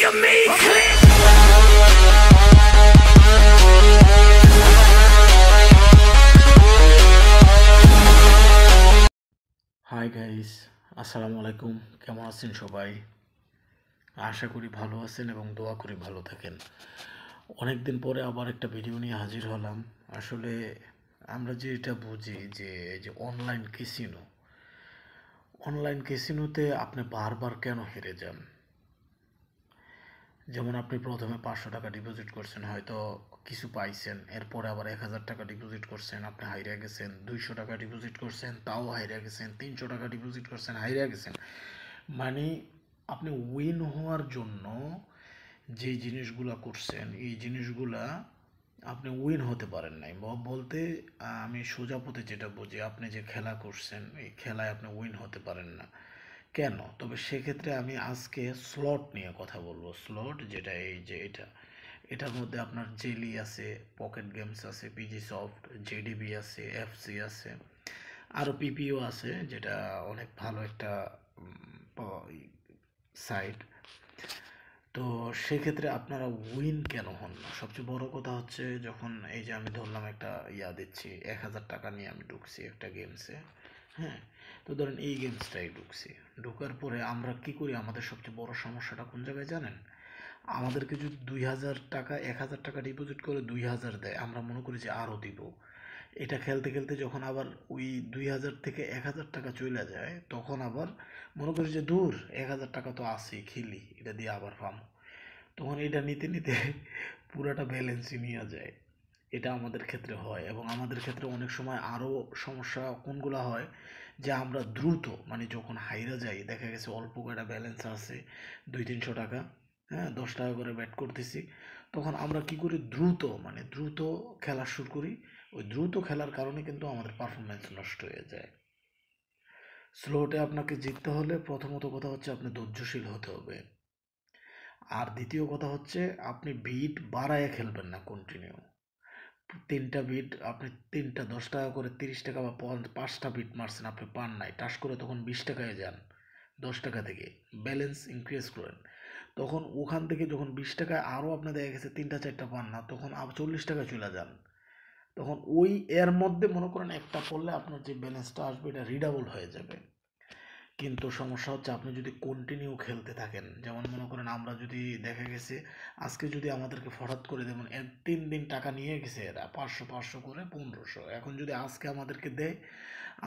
hear me clear. Hi guys, আসসালামু আলাইকুম। কেমন আছেন সবাই? আশা করি ভালো আছেন এবং দোয়া করি ভালো থাকেন। অনেক দিন পরে আবার একটা ভিডিও নিয়ে হাজির হলাম। আসলে আমরা যেটা বুঝি যে এই যে অনলাইন ক্যাসিনোতে আপনি বারবার কেন হেরে যান? যেমন আপনি প্রথমে 500 টাকা ডিপোজিট করছেন, হয়তো কিছু পাইছেন, এরপরে আবার 1000 টাকা ডিপোজিট করছেন, আপনি হাইরা গেছেন। 200 টাকা ডিপোজিট করছেন, তাও হাইরা গেছেন। 300 টাকা ডিপোজিট করছেন, হাইরা গেছেন। মানে আপনি উইন হওয়ার জন্য যেই জিনিসগুলা করছেন, এই জিনিসগুলা আপনি উইন হতে পারেন নাই। বলতে আমি সোজা পথে যেটা বুঝি, আপনি যে খেলা করছেন এই খেলায় আপনি উইন হতে পারেন না। কেন? তবে সেক্ষেত্রে আমি আজকে স্লট নিয়ে কথা বলবো। স্লট যেটা এই যে এটার মধ্যে আপনার জেলি আছে, পকেট গেমস আছে, পিজি সফট, জেডিবি আছে, এফসি আছে, আরও পিপিও আছে, যেটা অনেক ভালো একটা সাইট। তো সেক্ষেত্রে আপনারা উইন কেন হন না? সবচেয়ে বড় কথা হচ্ছে, যখন এই যে আমি ধরলাম একটা দিচ্ছি, 1000 টাকা নিয়ে আমি ঢুকছি একটা গেমসে। হ্যাঁ, তো ধরেন এই গেমসটাই ঢুকছি। ঢোকার পরে আমরা কি করি? আমাদের সবচেয়ে বড় সমস্যাটা কোন জায়গায় জানেন? আমাদেরকে যদি 2000 টাকা 1000 টাকা ডিপোজিট করে 2000 দেয়, আমরা মনে করি যে আরও দিব। এটা খেলতে খেলতে যখন আবার ওই 2000 থেকে 1000 টাকা চলে যায়, তখন আবার মনে করি যে দূর, 1000 টাকা তো আছেই, খেলি, এটা দিয়ে আবার পাবো। তখন এটা নিতে নিতে পুরাটা ব্যালেন্সই নিয়ে যায়। এটা আমাদের ক্ষেত্রে হয়, এবং আমাদের ক্ষেত্রে অনেক সময় আরও সমস্যা কোনগুলো হয়, যে আমরা দ্রুত, মানে যখন হাইরা যাই, দেখা গেছে অল্প কয়টা ব্যালেন্স আছে, 200-300 টাকা, হ্যাঁ, 10 টাকা করে ব্যাট করতেছি, তখন আমরা কি করি? দ্রুত খেলা শুরু করি। ওই দ্রুত খেলার কারণে কিন্তু আমাদের পারফরমেন্স নষ্ট হয়ে যায়। স্লোতে আপনাকে জিততে হলে প্রথমত কথা হচ্ছে আপনি ধৈর্যশীল হতে হবে। আর দ্বিতীয় কথা হচ্ছে, আপনি বিট বাড়ায় খেলবেন না কন্টিনিউ। 3টা বিট আপনি 3টা 10 টাকা করে, 30 টাকা বা 5টা বিট মারছেন, আপনি পান নাই, টাস করে তখন 20 টাকায় যান। 10 টাকা থেকে ব্যালেন্স ইনক্রিজ করেন। তখন ওখান থেকে যখন 20 টাকায় আরও আপনার দেখা গেছে 3টা 4টা পান না, তখন আবার 40 টাকায় চলে যান। তখন ওই এর মধ্যে মনে করেন একটা পড়লে আপনার যে ব্যালেন্সটা আসবে এটা রিডাবল হয়ে যাবে। কিন্তু সমস্যা হচ্ছে, আপনি যদি কন্টিনিউ খেলতে থাকেন, যেমন মনে করেন আমরা যদি দেখা গেছে আজকে যদি আমাদেরকে ফরাত করে, যেমন 3 দিন টাকা নিয়ে গেছে এরা 500 করে 1500, এখন যদি আজকে আমাদেরকে দেয়,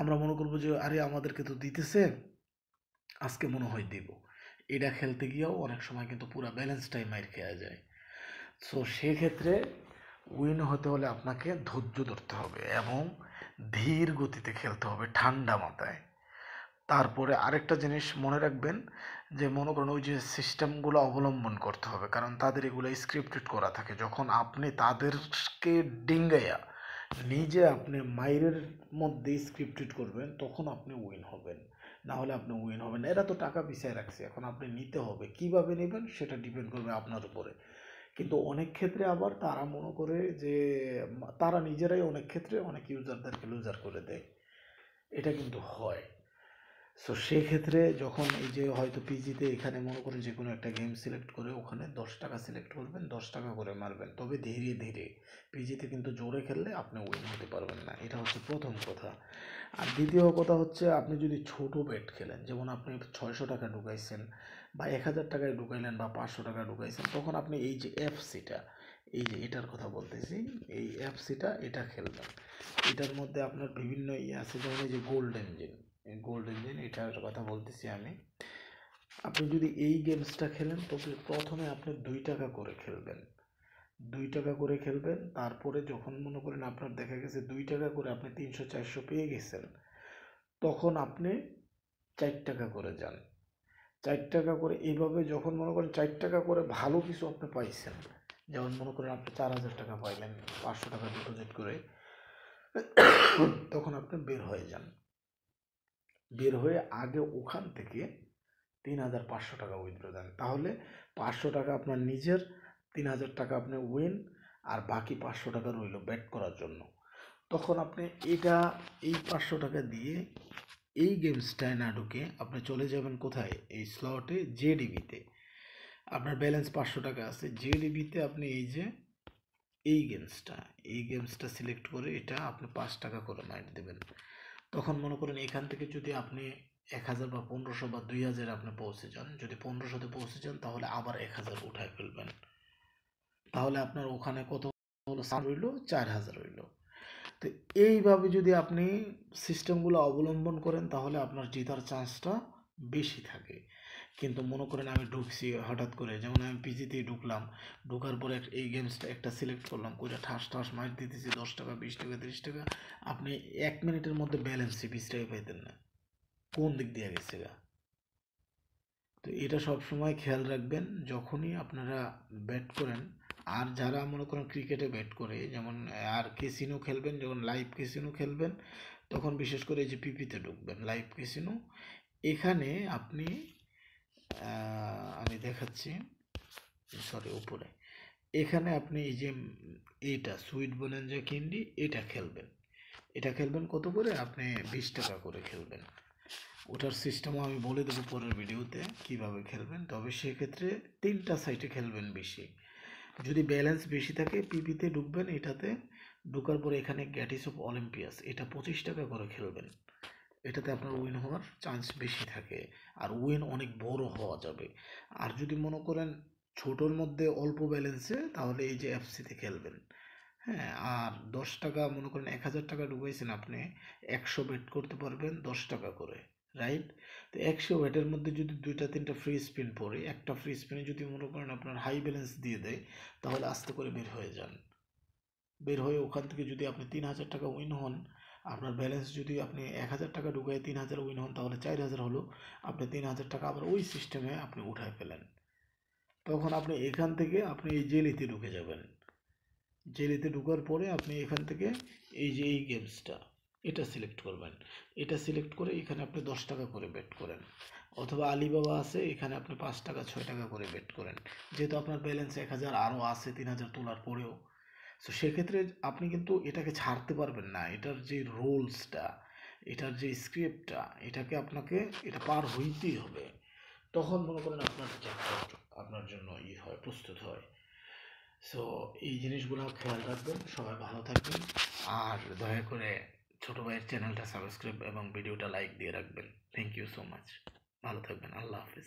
আমরা মনে করবো যে আরে আমাদেরকে তো দিতেছে, আজকে মনে হয় দিব। এটা খেলতে গিয়েও অনেক সময় কিন্তু পুরো ব্যালেন্সটাই মাইর খেয়ে যায়। সো সেক্ষেত্রে উইন হতে হলে আপনাকে ধৈর্য ধরতে হবে এবং ধীর গতিতে খেলতে হবে, ঠান্ডা মাথায়। তারপরে আরেকটা জিনিস মনে রাখবেন, যে মনে করেন ওই যে সিস্টেমগুলো অবলম্বন করতে হবে, কারণ তাদের এগুলো স্ক্রিপ্টেড করা থাকে। যখন আপনি তাদেরকে ডিঙ্গাইয়া নিজে আপনি মাইরের মধ্যে স্ক্রিপ্টেড করবেন, তখন আপনি উইন হবেন। না হলে আপনি উইন হবেন না। এরা তো টাকা পিছিয়ে রাখছে, এখন আপনি নিতে হবে। কিভাবে নেবেন সেটা ডিপেন্ড করবে আপনার উপরে। কিন্তু অনেক ক্ষেত্রে আবার তারা মনে করে যে তারা নিজেরাই অনেক ক্ষেত্রে অনেক ইউজারদেরকে লুজার করে দেয়। এটা কিন্তু হয়। সো সেক্ষেত্রে যখন এই যে হয়তো পিজিতে এখানে মনে করেন যে কোনো একটা গেম সিলেক্ট করে ওখানে 10 টাকা সিলেক্ট করবেন, 10 টাকা করে মারবেন, তবে ধীরে ধীরে। পিজিতে কিন্তু জোরে খেললে আপনি উইন হতে পারবেন না। এটা হচ্ছে প্রথম কথা। আর দ্বিতীয় কথা হচ্ছে, আপনি যদি ছোট বেট খেলেন, যেমন আপনি 600 টাকা ঢুকাইছেন বা 1000 টাকায় ঢুকাইলেন বা 500 টাকা ঢুকাইছেন, তখন আপনি এই যে এফসিটা, এই যে এটার কথা বলতেছি, এই এফসিটা এটা খেলবেন। এটার মধ্যে আপনার বিভিন্ন আছে, যেমন এই যে গোল্ড ইঞ্জিন এটার কথা বলতেছি আমি। আপনি যদি এই গেমসটা খেলেন, তবে প্রথমে আপনি 2 টাকা করে খেলবেন। 2 টাকা করে খেলবেন, তারপরে যখন মনে করেন আপনার দেখা গেছে 2 টাকা করে আপনি 300-400 পেয়ে গেছেন, তখন আপনি 4 টাকা করে যান। 4 টাকা করে এইভাবে যখন মনে করেন 4 টাকা করে ভালো কিছু আপনি পাইছেন, যেমন মনে করেন আপনি 4000 টাকা পাইলেন 500 টাকা ডিপোজিট করে, তখন আপনি বের হয়ে যান। বের হয়ে আগে ওখান থেকে 3500 টাকা উইথড্র দেন। তাহলে 500 টাকা আপনার নিজের, 3000 টাকা আপনি উইন, আর বাকি 500 টাকা রইল ব্যাট করার জন্য। তখন আপনি এই 500 টাকা দিয়ে এই গেমসটায় না ঢুকে আপনি চলে যাবেন কোথায়? এই স্লটে জেডিবিতে। আপনার ব্যালেন্স 500 টাকা আছে, জেডিবিতে আপনি এই গেমসটা সিলেক্ট করে এটা আপনি 5 টাকা করে মাইট দেবেন। তখন মনে করেন এখান থেকে যদি আপনি 1000 বা 1500 বা 2000 আপনি পৌঁছে যান, যদি 1500-তে পৌঁছে যান তাহলে আবার 1000 উঠায় ফেলবেন। তাহলে আপনার ওখানে কত হলো, রইল 4000 হইল। তো এইভাবে যদি আপনি সিস্টেমগুলো অবলম্বন করেন তাহলে আপনার জেতার চান্সটা বেশি থাকে। কিন্তু মনে করেন আমি ঢুকছি হঠাৎ করে, যেমন আমি পিজিতেই ঢুকলাম, ঢোকার পরে এই গেমসটা একটা সিলেক্ট করলাম, করে ঠাস ঠাস মার দিতেছি 10 টাকা 20 টাকা 30 টাকা, আপনি 1 মিনিটের মধ্যে ব্যালেন্সে 20 টাকা পাইতেন না, কোন দিক দিয়ে গেছে গা। তো এটা সব সময় খেয়াল রাখবেন যখনই আপনারা ব্যাট করেন। আর যারা মনে করেন ক্রিকেটে ব্যাট করে, যেমন আর ক্যাসিনো খেলবেন, যখন লাইভ ক্যাসিনো খেলবেন তখন বিশেষ করে এই যে পিপিতে ঢুকবেন, লাইভ ক্যাসিনো, এখানে আপনি আমি দেখাচ্ছি, সরি উপরে, এখানে আপনি এই যে এইটা সুইট বোনাঞ্জা ক্যান্ডি এটা খেলবেন কত করে, আপনি 20 টাকা করে খেলবেন। ওটার সিস্টেমও আমি বলে দেবো পরের ভিডিওতে কিভাবে খেলবেন। তবে সেক্ষেত্রে 3টা সাইটে খেলবেন বেশি। যদি ব্যালেন্স বেশি থাকে পিপিতে ঢুকবেন, এটাতে ঢোকার পরে এখানে গ্যাটিস অফ অলিম্পিয়াস এটা 25 টাকা করে খেলবেন। এটাতে আপনার উইন হওয়ার চান্স বেশি থাকে, আর উইন অনেক বড় হওয়া যাবে। আর যদি মনে করেন ছোটোর মধ্যে অল্প ব্যালেন্সে, তাহলে এই যে এফসিতে খেলবেন। হ্যাঁ, আর 10 টাকা মনে করেন 1000 টাকা ঢুকাইছেন আপনি, 100 বেট করতে পারবেন 10 টাকা করে, রাইট? তো 100 বেটের মধ্যে যদি 2-3টা ফ্রি স্পিন পড়ে, একটা ফ্রি স্পিনে যদি মনে করেন আপনার হাই ব্যালেন্স দিয়ে দেয়, তাহলে আস্তে করে বের হয়ে যান। বের হয়ে ওখান থেকে যদি আপনি 3000 টাকা উইন হন, আপনার ব্যালেন্স যদি আপনি 1000 টাকা ঢুকায় 3000 উইন হন, তাহলে 4000 হলো, আপনি 3000 টাকা আবার ওই সিস্টেমে আপনি উঠায় ফেলেন। তখন আপনি এখান থেকে আপনি এই জেলিতে ঢুকে যাবেন। জেলিতে ঢোকার পরে আপনি এখান থেকে এই গেমসটা এটা সিলেক্ট করবেন। এটা সিলেক্ট করে এখানে আপনি 10 টাকা করে বেট করেন, অথবা আলিবাবা আছে, এখানে আপনি 5 টাকা 6 টাকা করে বেট করেন। যেহেতু আপনার ব্যালেন্স 1000 আরও আছে 3000 তোলার পরেও, সো সেক্ষেত্রে আপনি কিন্তু এটাকে ছাড়তে পারবেন না। এটার যে রুলসটা, এটার যে স্ক্রিপ্টটা, এটাকে আপনাকে এটা পার হইতেই হবে। তখন মনে করেন আপনার জ্যাকপট আপনার জন্য হয়, প্রস্তুত হয়। সো এই জিনিসগুলো খেয়াল রাখবেন, সবাই ভালো থাকবেন, আর দয়া করে ছোট ভাইয়ের চ্যানেলটা সাবস্ক্রাইব এবং ভিডিওটা লাইক দিয়ে রাখবেন। থ্যাংক ইউ সো মাচ, ভালো থাকবেন, আল্লাহ হাফিজ।